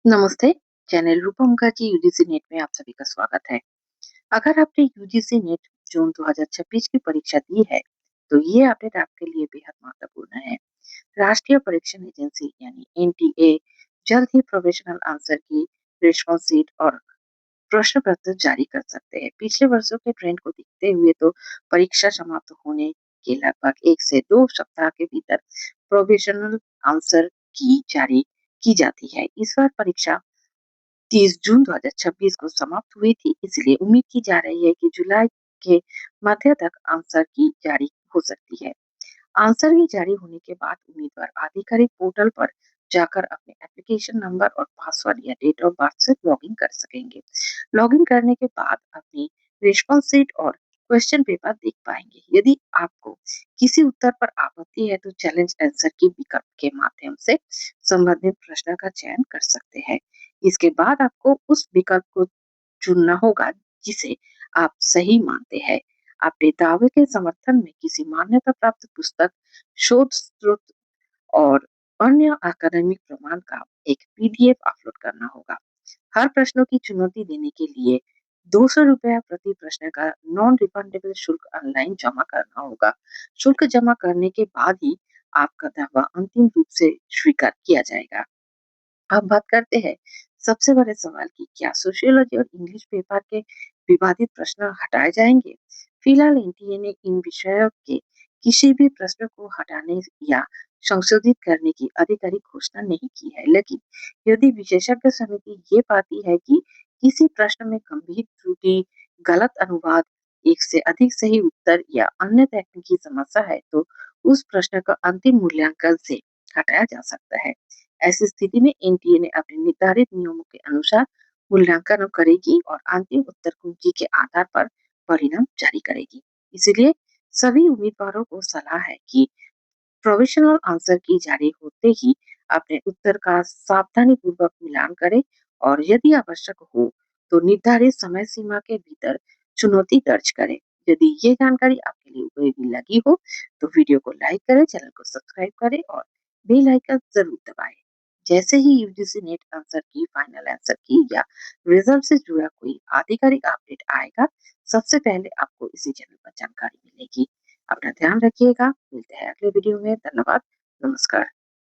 नमस्ते। चैनल रूपम का जी UGC net में आप सभी का स्वागत है। अगर आपने यूजीसी नेट जून 2026 की परीक्षा दी है तो ये अपडेट आपके लिए बेहद महत्वपूर्ण है। राष्ट्रीय परीक्षण एजेंसी यानी एनटीए जल्द ही प्रोविजनल आंसर की रिस्पॉन्स शीट और प्रश्न पत्र जारी कर सकते हैं। पिछले वर्षों के ट्रेंड को देखते हुए तो परीक्षा समाप्त होने के लगभग 1 से 2 सप्ताह के भीतर प्रोविजनल आंसर की जारी की जाती है। इस बार परीक्षा 30 जून 2026 को समाप्त हुई थी, इसलिए उम्मीद की जा रही है कि जुलाई के मध्य तक आंसर की जारी हो सकती है। आंसर की जारी होने के बाद उम्मीदवार आधिकारिक पोर्टल पर जाकर अपने एप्लीकेशन नंबर और पासवर्ड या डेट ऑफ बर्थ से लॉगिन कर सकेंगे। लॉगिन करने के बाद अपनी रिस्पॉन्स शीट और क्वेश्चन पेपर देख पाएंगे। यदि आपको किसी उत्तर पर आपत्ति है तो चैलेंज आंसर की विकल्प के माध्यम से संबंधित प्रश्न का चयन कर सकते हैं। इसके बाद आपको उस विकल्प को चुनना होगा जिसे आप सही मानते हैं। अपने दावे के समर्थन में किसी मान्यता प्राप्त पुस्तक, शोध स्रोत और अन्य अकादमिक प्रमाण का एक पीडीएफ अपलोड करना होगा। हर प्रश्नों की चुनौती देने के लिए ₹200 प्रति प्रश्न का नॉन रिफंडेबल शुल्क ऑनलाइन जमा करना होगा। शुल्क जमा करने के बाद ही आपका दावा अंतिम रूप से स्वीकार किया जाएगा। अब बात करते हैं सबसे बड़े सवाल की, क्या सोशियोलॉजी और इंग्लिश पेपर के विवादित प्रश्न हटाए जाएंगे? फिलहाल एनटीए ने इन विषयों के किसी भी प्रश्न को हटाने या संशोधित करने की आधिकारिक घोषणा नहीं की है, लेकिन यदि विशेषज्ञ समिति ये पाती है कि किसी प्रश्न में गंभीर त्रुटि, गलत अनुवाद, एक से अधिक सही उत्तर या अन्य तकनीकी समस्या है तो उस प्रश्न का अंतिम मूल्यांकन से हटाया जा सकता है। ऐसी स्थिति में एनटीए ने अपने निर्धारित नियमों के अनुसार मूल्यांकन करेगी और अंतिम उत्तर कुंजी के आधार पर परिणाम जारी करेगी। इसलिए सभी उम्मीदवारों को सलाह है कि प्रोविजनल आंसर की जारी होते ही अपने उत्तर का सावधानी पूर्वक मिलान करें और यदि आवश्यक हो तो निर्धारित समय सीमा के भीतर चुनौती दर्ज करें। यदि ये जानकारी आपके लिए उपयोगी लगी हो तो वीडियो को लाइक करें, चैनल को सब्सक्राइब करें और बेल आइकन जरूर दबाएं। जैसे ही यूजीसी नेट आंसर की, फाइनल आंसर की या रिजल्ट से जुड़ा कोई आधिकारिक अपडेट आएगा, सबसे पहले आपको इसी चैनल पर जानकारी मिलेगी। अपना ध्यान रखिएगा। मिलते हैं अगले वीडियो में। धन्यवाद। नमस्कार।